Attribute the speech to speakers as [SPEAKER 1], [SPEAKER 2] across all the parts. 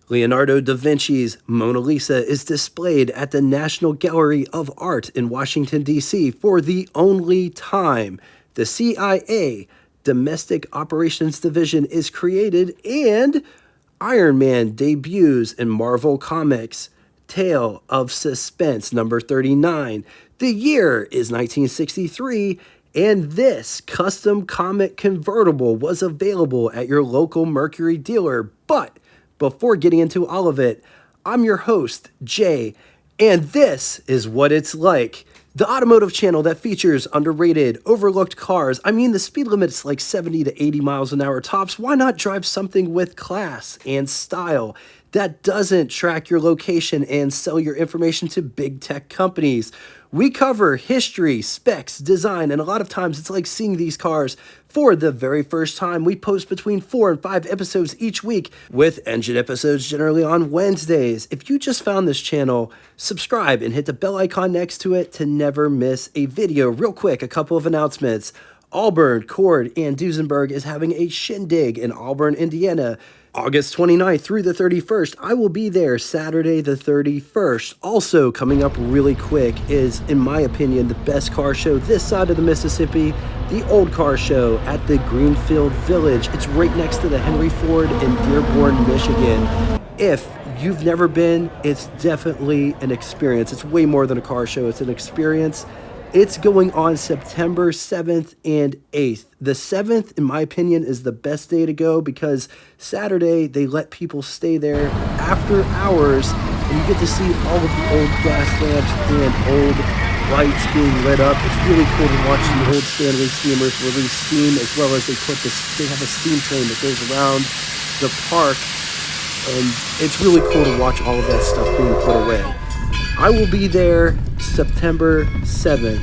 [SPEAKER 1] Leonardo da Vinci's Mona Lisa is displayed at the National Gallery of Art in Washington, D.C. for the only time. The CIA Domestic Operations Division is created, and Iron Man debuts in Marvel Comics. Tale of Suspense number 39. The year is 1963, and this custom Comet convertible was available at your local Mercury dealer. But before getting into all of it, I'm your host, Jay, and this is what it's like. The automotive channel that features underrated, overlooked cars. I mean, the speed limit's like 70 to 80 miles an hour tops. Why not drive something with class and style that doesn't track your location and sell your information to big tech companies? We cover history, specs, design, and a lot of times it's like seeing these cars for the very first time. We post between 4 and 5 episodes each week, with engine episodes generally on Wednesdays. If you just found this channel, subscribe and hit the bell icon next to it to never miss a video. Real quick, a couple of announcements. Auburn, Cord, and Duesenberg is having a shindig in Auburn, Indiana, August 29th through the 31st. I will be there Saturday the 31st. Also coming up really quick is, in my opinion, the best car show this side of the Mississippi, the Old Car Show at the Greenfield Village. It's right next to the Henry Ford in Dearborn, Michigan. If you've never been, it's definitely an experience. It's way more than a car show. It's an experience. It's going on September 7th and 8th. The 7th, in my opinion, is the best day to go because Saturday, they let people stay there after hours, and you get to see all of the old gas lamps and old lights being lit up. It's really cool to watch the old Stanley steamers release steam, as well as they have a steam train that goes around the park, and it's really cool to watch all of that stuff being put away. I will be there September 7th.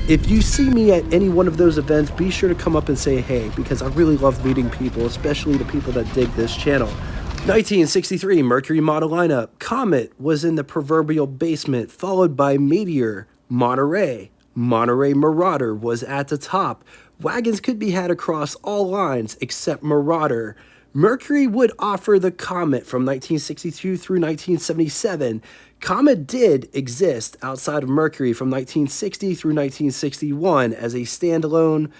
[SPEAKER 1] If you see me at any one of those events, be sure to come up and say hey, because I really love meeting people, especially the people that dig this channel. 1963 Mercury model lineup. Comet was in the proverbial basement, followed by Meteor, Monterey. Monterey Marauder was at the top. Wagons could be had across all lines except Marauder. Mercury would offer the Comet from 1962 through 1977. Comet did exist outside of Mercury from 1960 through 1961 as a standalone.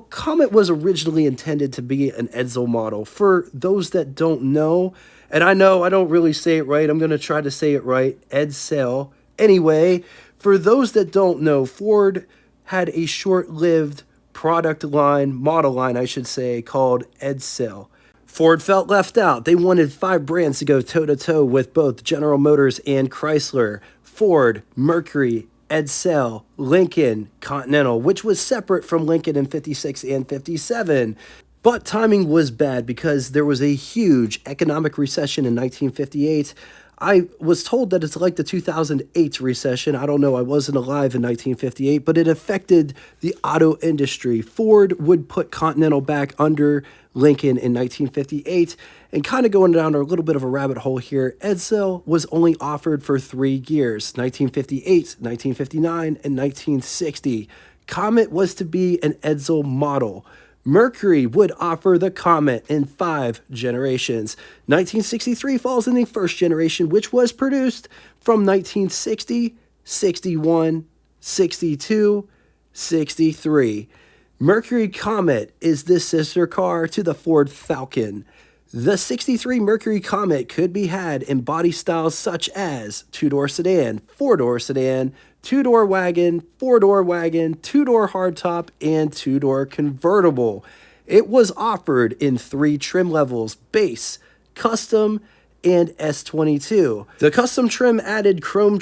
[SPEAKER 1] Comet was originally intended to be an Edsel model. For those that don't know, and I know I don't really say it right, I'm going to try to say it right, Edsel. Anyway, for those that don't know, Ford had a short-lived model line, I should say, called Edsel. Ford felt left out. They wanted 5 brands to go toe-to-toe with both General Motors and Chrysler. Ford, Mercury, Edsel, Lincoln, Continental, which was separate from Lincoln in 56 and 57. But timing was bad because there was a huge economic recession in 1958. I was told that it's like the 2008 recession. I don't know. I wasn't alive in 1958, but it affected the auto industry. Ford would put Continental back under Lincoln in 1958, and kind of going down a little bit of a rabbit hole here, Edsel was only offered for 3 years, 1958, 1959, and 1960. Comet was to be an Edsel model. Mercury would offer the Comet in 5 generations. 1963 falls in the first generation, which was produced from 1960, 61, 62, 63. Mercury Comet is the sister car to the Ford Falcon. The 63 Mercury Comet could be had in body styles such as 2-door sedan, 4-door sedan, 2-door wagon, 4-door wagon, 2-door hardtop, and 2-door convertible. It was offered in 3 trim levels: base, custom, and S22. The custom trim added chrome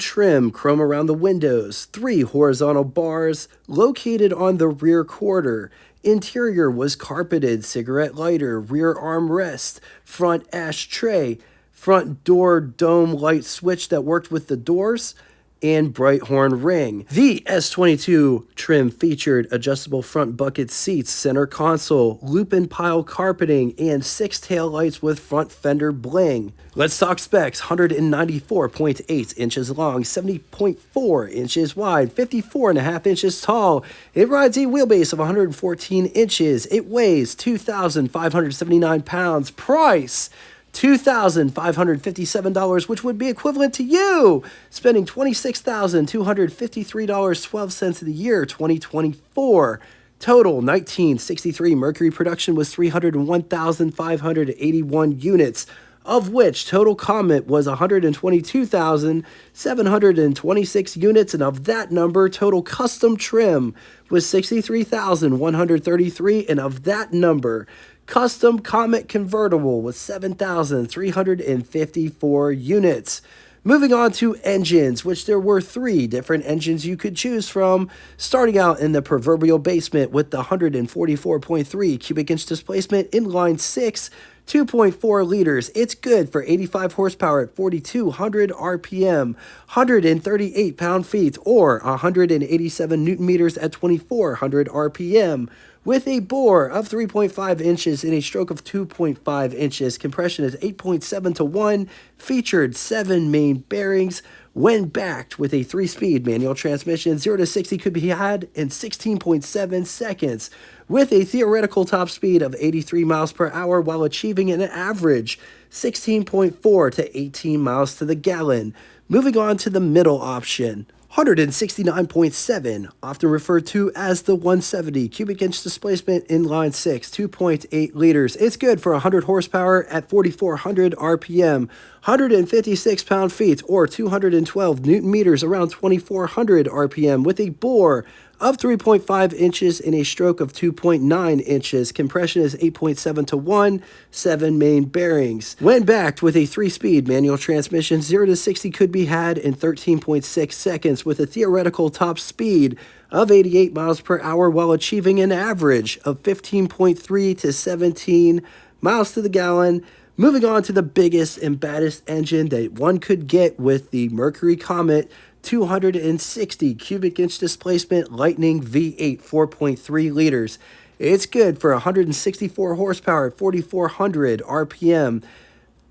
[SPEAKER 1] around the windows, 3 horizontal bars located on the rear quarter. Interior was carpeted, cigarette lighter, rear armrest, front ashtray, front door dome light switch that worked with the doors, and bright horn ring. The S22 trim featured adjustable front bucket seats, center console, loop and pile carpeting, and 6 tail lights with front fender bling. Let's talk specs. 194.8 inches long, 70.4 inches wide, 54.5 inches tall. It rides a wheelbase of 114 inches. It weighs 2,579 pounds. Price $2,557, which would be equivalent to you spending $26,253.12 in the year 2024. Total 1963 Mercury production was 301,581 units, of which total Comet was 122,726 units, and of that number, total custom trim was 63,133, and of that number, custom Comet convertible was 7,354 units. Moving on to engines, which there were 3 different engines you could choose from, starting out in the proverbial basement with the 144.3 cubic inch displacement inline 6, 2.4 liters. It's good for 85 horsepower at 4,200 RPM, 138 pound-feet, or 187 newton meters at 2,400 RPM. With a bore of 3.5 inches and a stroke of 2.5 inches, compression is 8.7 to 1, featured 7 main bearings. When backed with a 3-speed manual transmission, 0 to 60 could be had in 16.7 seconds, with a theoretical top speed of 83 miles per hour while achieving an average 16.4 to 18 miles to the gallon. Moving on to the middle option. 169.7, often referred to as the 170 cubic inch displacement inline 6, 2.8 liters. It's good for 100 horsepower at 4,400 RPM, 156 pound-feet, or 212 newton meters around 2,400 RPM, with a bore of 3.5 inches and a stroke of 2.9 inches. Compression is 8.7 to 1, 7 main bearings. When backed with a 3-speed manual transmission, 0 to 60 could be had in 13.6 seconds with a theoretical top speed of 88 miles per hour while achieving an average of 15.3 to 17 miles to the gallon. Moving on to the biggest and baddest engine that one could get with the Mercury Comet 260 cubic inch displacement Lightning V8 4.3 liters. It's good for 164 horsepower at 4,400 RPM,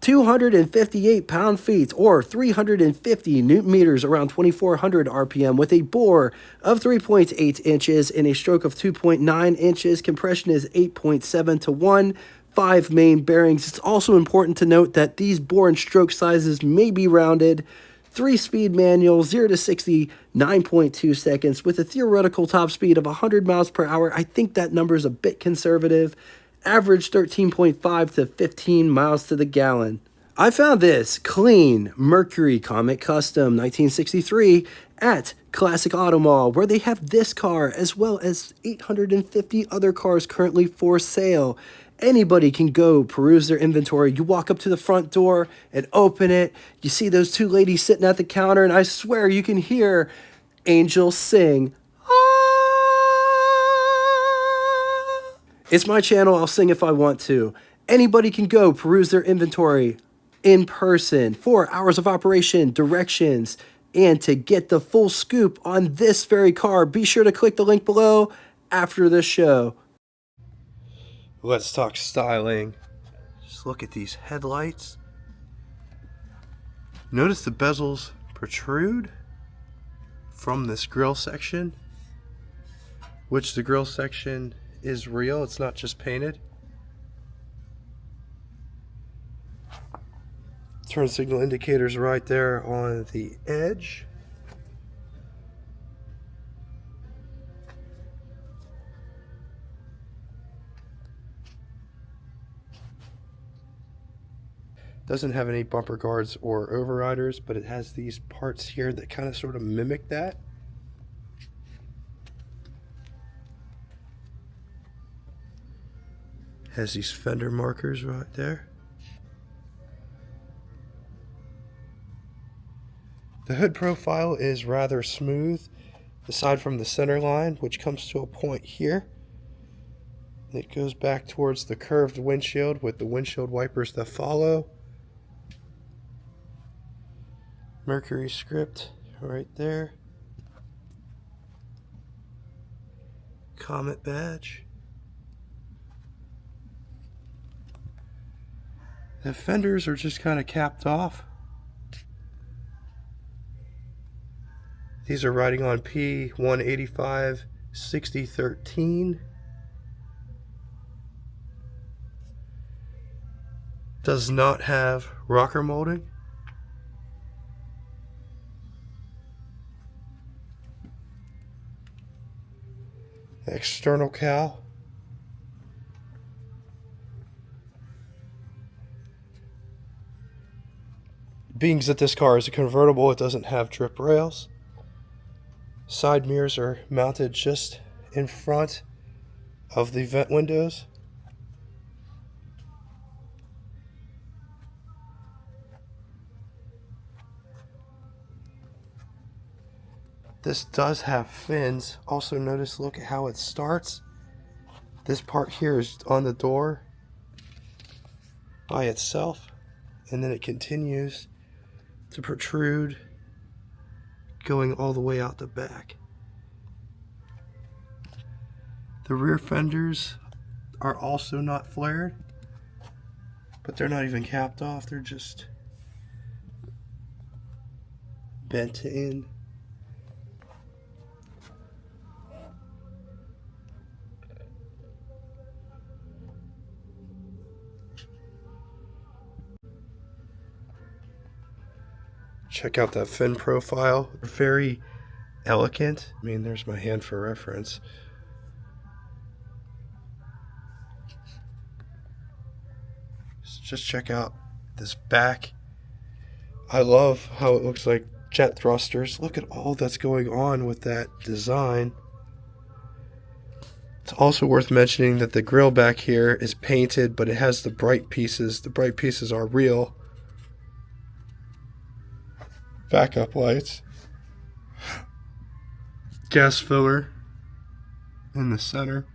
[SPEAKER 1] 258 pound-feet, or 350 newton meters around 2,400 RPM, with a bore of 3.8 inches and a stroke of 2.9 inches. Compression is 8.7 to 1. 5 main bearings. It's also important to note that these bore and stroke sizes may be rounded. 3-speed manual, 0 to 60, 9.2 seconds, with a theoretical top speed of 100 miles per hour. I think that number is a bit conservative. Average 13.5 to 15 miles to the gallon. I found this clean Mercury Comet Custom 1963 at Classic Auto Mall, where they have this car as well as 850 other cars currently for sale. Anybody can go peruse their inventory. You walk up to the front door and open it. You see those 2 ladies sitting at the counter, and I swear you can hear Angel sing. Ah! It's my channel. I'll sing if I want to. Anybody can go peruse their inventory in person. 4 hours of operation, directions, and to get the full scoop on this very car, be sure to click the link below after this show. Let's talk styling. Just look at these headlights. Notice the bezels protrude from this grille section, which the grille section is real. It's not just painted. Turn signal indicators right there on the edge. Doesn't have any bumper guards or overriders, but it has these parts here that kind of sort of mimic that. Has these fender markers right there. The hood profile is rather smooth, aside from the center line, which comes to a point here. It goes back towards the curved windshield with the windshield wipers that follow. Mercury script right there. Comet badge. The fenders are just kind of capped off. These are riding on P185 6013. Does not have rocker molding. External cowl. Being that this car is a convertible, it doesn't have drip rails. Side mirrors are mounted just in front of the vent windows. This does have fins. Also notice, look at how it starts. This part here is on the door by itself, and then it continues to protrude going all the way out the back. The rear fenders are also not flared, but they're not even capped off, they're just bent in. Check out that fin profile. Very elegant. I mean, there's my hand for reference. Just check out this back. I love how it looks like jet thrusters. Look at all that's going on with that design. It's also worth mentioning that the grille back here is painted, but it has the bright pieces. The bright pieces are real. Backup lights. Gas filler in the center.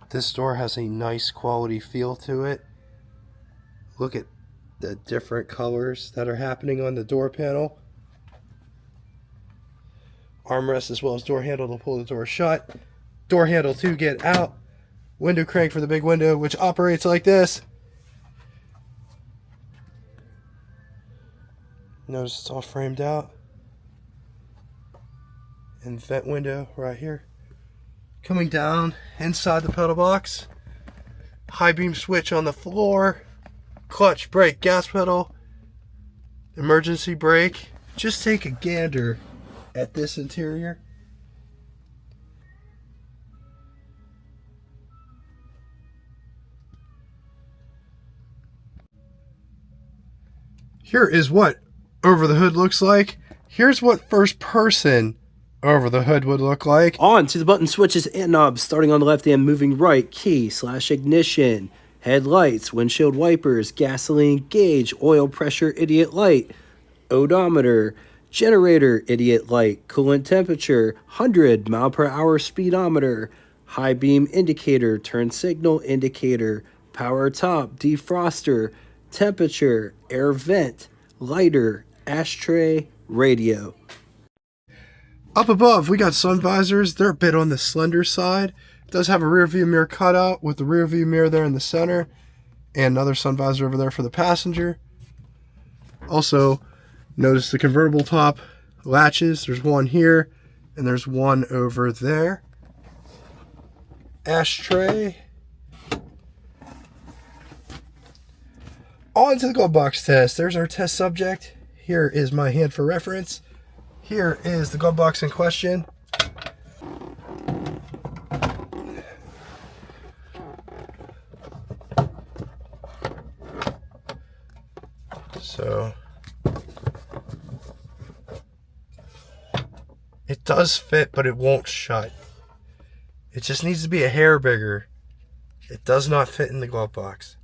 [SPEAKER 1] This door has a nice quality feel to it. Look at the different colors that are happening on the door panel. Armrest as well as door handle to pull the door shut. Door handle to get out. Window crank for the big window, which operates like this. Notice it's all framed out. And vent window right here. Coming down inside the pedal box. High beam switch on the floor. Clutch, brake, gas pedal. Emergency brake. Just take a gander at this interior. Here is what over the hood looks like. Here's what first person over the hood would look like. On to the button switches and knobs, starting on the left and moving right. Key/ignition, headlights, windshield wipers, gasoline gauge, oil pressure idiot light, odometer, generator idiot light, coolant temperature, 100 mile per hour speedometer, high beam indicator, turn signal indicator, power top, defroster, temperature, air vent, lighter, ashtray, radio. Up above, we got sun visors. They're a bit on the slender side. It does have a rear view mirror cutout with the rear view mirror there in the center and another sun visor over there for the passenger. Also, notice the convertible top latches. There's one here and there's one over there. Ashtray. On to the glove box test. There's our test subject. Here is my hand for reference. Here is the glove box in question. So it does fit, but it won't shut. It just needs to be a hair bigger. It does not fit in the glove box.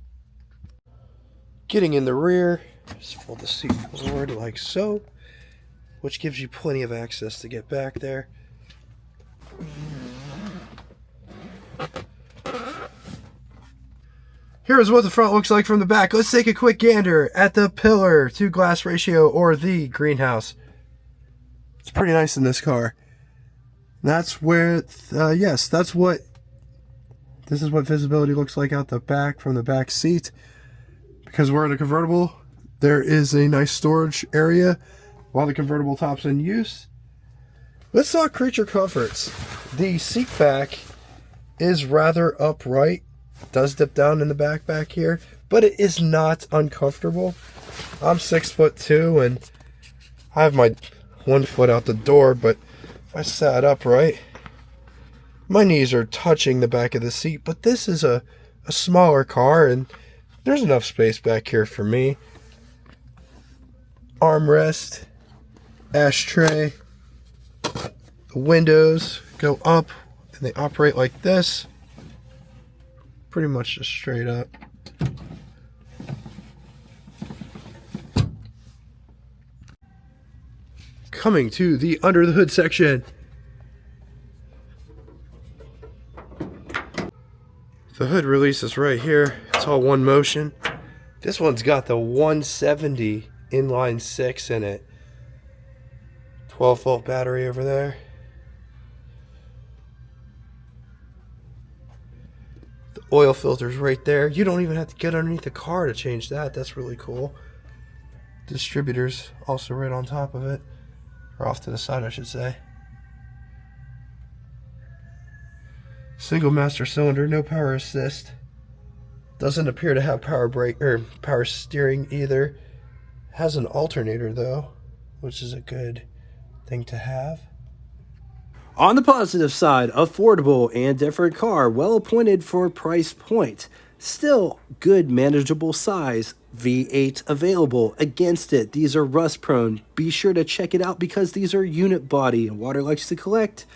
[SPEAKER 1] Getting in the rear, just fold the seat forward like so, which gives you plenty of access to get back there. Here's what the front looks like from the back. Let's take a quick gander at the pillar to glass ratio, or the greenhouse. It's pretty nice in this car. That's where, this is what visibility looks like out the back from the back seat. Because we're in a convertible, there is a nice storage area while the convertible top's in use. Let's talk creature comforts. The seat back is rather upright. It does dip down in the back here, but it is not uncomfortable. I'm 6'2" and I have my 1 foot out the door, but if I sat upright, my knees are touching the back of the seat. But this is a smaller car and there's enough space back here for me. Armrest, ashtray. The windows go up and they operate like this. Pretty much just straight up. Coming to the under the hood section. The hood release is right here. It's all one motion. This one's got the 170 inline 6 in it. 12-volt battery over there. The oil filter's right there. You don't even have to get underneath the car to change that. That's really cool. Distributor's also right on top of it. Or off to the side, I should say. Single master cylinder, no power assist. Doesn't appear to have power brake or power steering either. Has an alternator though, which is a good thing to have. On the positive side, affordable and different car, well appointed for price point. Still good manageable size. V8 available. Against it, these are rust prone. Be sure to check it out because these are unit body and water likes to collect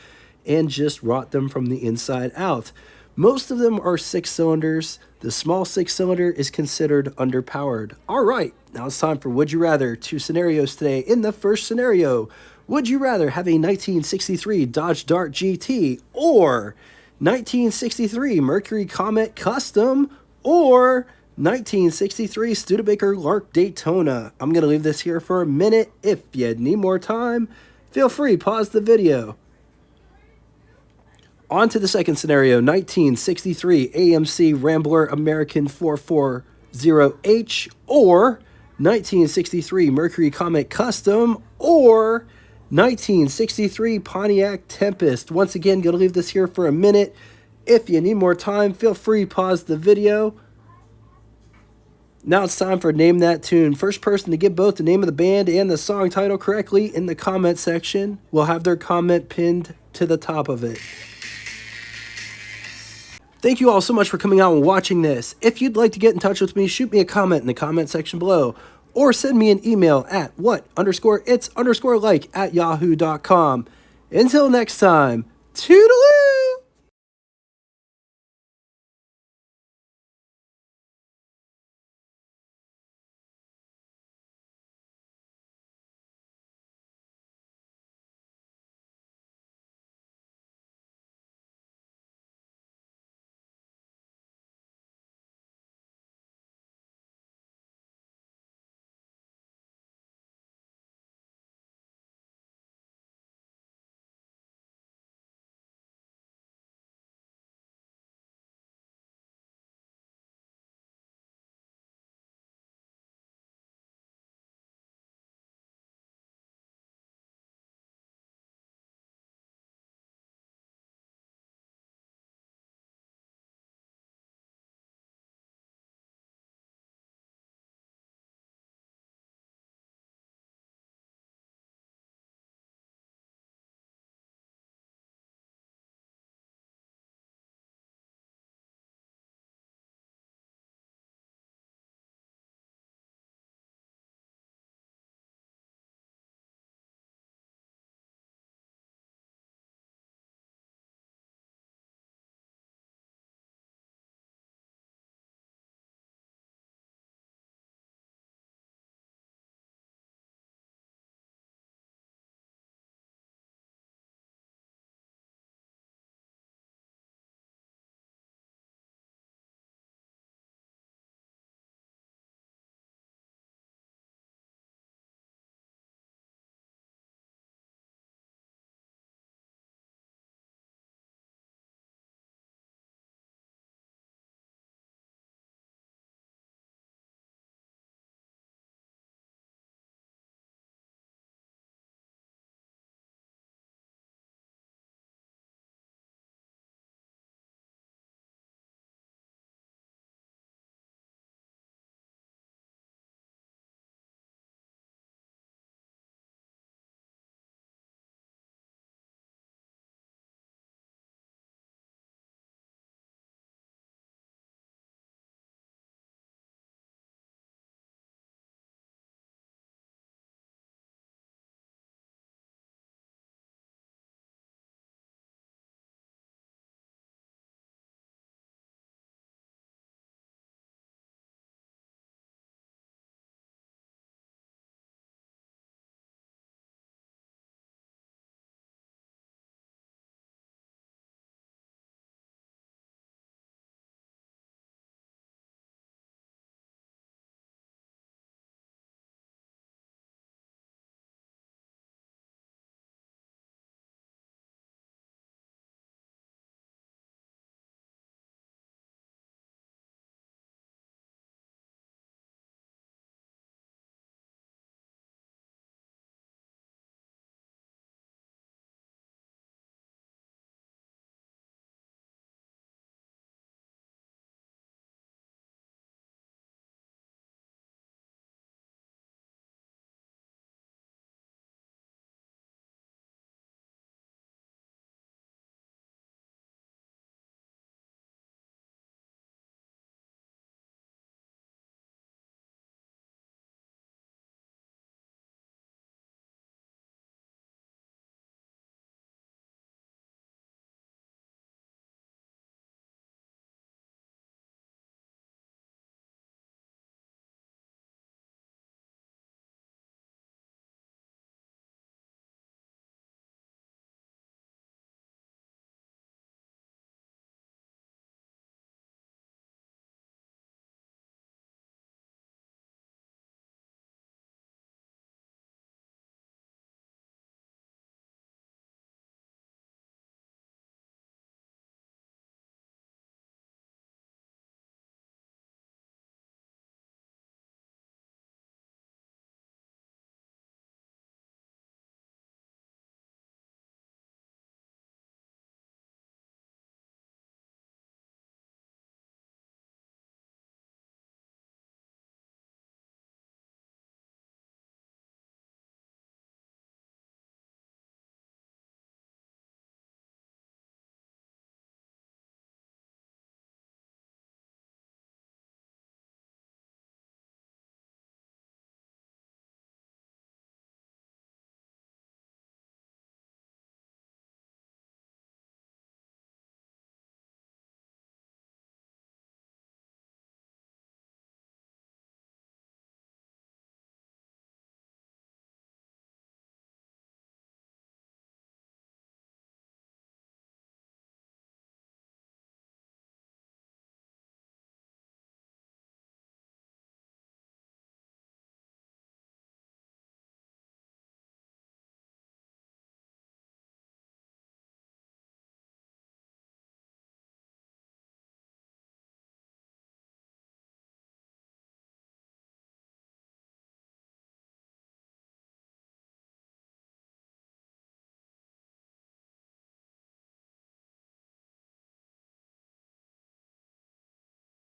[SPEAKER 1] and just rot them from the inside out. Most of them are 6 cylinders. The small 6-cylinder is considered underpowered. All right, now it's time for Would You Rather. 2 scenarios today. In the first scenario, would you rather have a 1963 Dodge Dart GT or 1963 Mercury Comet Custom or 1963 Studebaker Lark Daytona? I'm going to leave this here for a minute. If you need more time, feel free, pause the video. On to the second scenario, 1963 AMC Rambler American 440H or 1963 Mercury Comet Custom or 1963 Pontiac Tempest. Once again, going to leave this here for a minute. If you need more time, feel free, pause the video. Now it's time for Name That Tune. First person to get both the name of the band and the song title correctly in the comment section will have their comment pinned to the top of it. Thank you all so much for coming out and watching this. If you'd like to get in touch with me, shoot me a comment in the comment section below or send me an email at what_its_like@yahoo.com. Until next time, toodaloo!